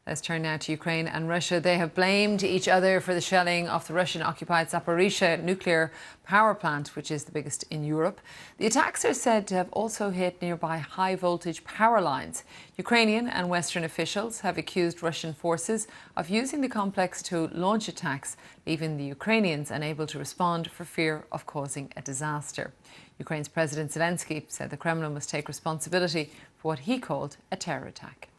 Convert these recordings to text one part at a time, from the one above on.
Let's turn now to Ukraine and Russia. They have blamed each other for the shelling of the Russian-occupied Zaporizhzhia nuclear power plant, which is the biggest in Europe. The attacks are said to have also hit nearby high-voltage power lines. Ukrainian and Western officials have accused Russian forces of using the complex to launch attacks, leaving the Ukrainians unable to respond for fear of causing a disaster. Ukraine's President Zelensky said the Kremlin must take responsibility for what he called a terror attack.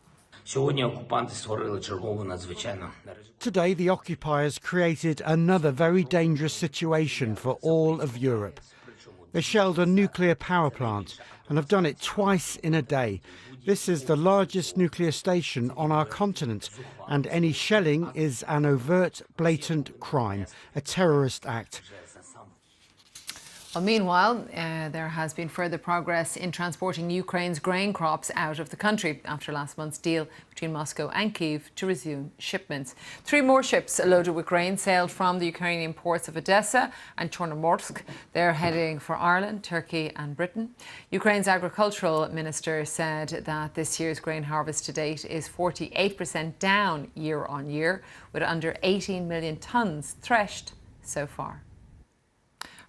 Today, the occupiers created another very dangerous situation for all of Europe. They shelled a nuclear power plant and have done it twice in a day. This is the largest nuclear station on our continent, and any shelling is an overt, blatant crime, a terrorist act. Well, meanwhile, there has been further progress in transporting Ukraine's grain crops out of the country after last month's deal between Moscow and Kyiv to resume shipments. 3 more ships loaded with grain sailed from the Ukrainian ports of Odessa and Chornomorsk. They're heading for Ireland, Turkey and Britain. Ukraine's agricultural minister said that this year's grain harvest to date is 48% down year on year, with under 18 million tonnes threshed so far.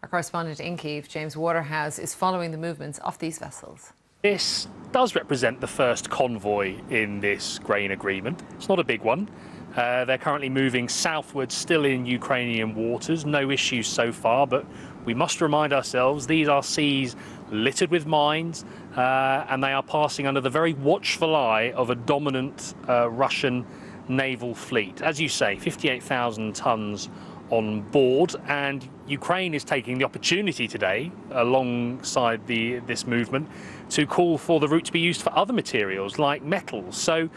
Our correspondent in Kyiv, James Waterhouse, is following the movements of these vessels. This does represent the first convoy in this grain agreement. It's not a big one. They're currently moving southwards, still in Ukrainian waters. No issues so far, but we must remind ourselves these are seas littered with mines, and they are passing under the very watchful eye of a dominant Russian naval fleet. As you say, 58,000 tonnes on board, and Ukraine is taking the opportunity today, alongside this movement, to call for the route to be used for other materials like metals. So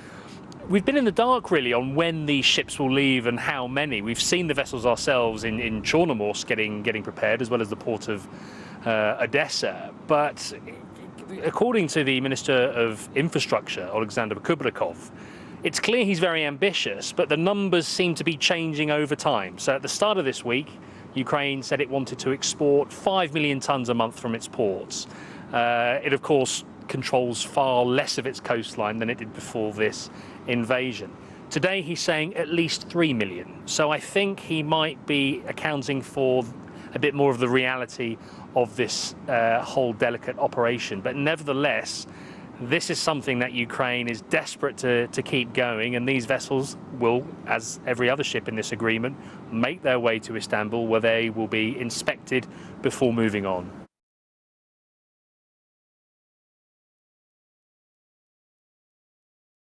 we've been in the dark really on when these ships will leave and how many. We've seen the vessels ourselves in Chornomorsk getting prepared, as well as the port of Odessa. But according to the Minister of Infrastructure, Alexander Kubrakov, it's clear he's very ambitious, but the numbers seem to be changing over time. So at the start of this week, Ukraine said it wanted to export 5 million tonnes a month from its ports. It, of course, controls far less of its coastline than it did before this invasion. Today, he's saying at least 3 million. So I think he might be accounting for a bit more of the reality of this whole delicate operation. But nevertheless, this is something that Ukraine is desperate to keep going, and these vessels will, as every other ship in this agreement, make their way to Istanbul, where they will be inspected before moving on.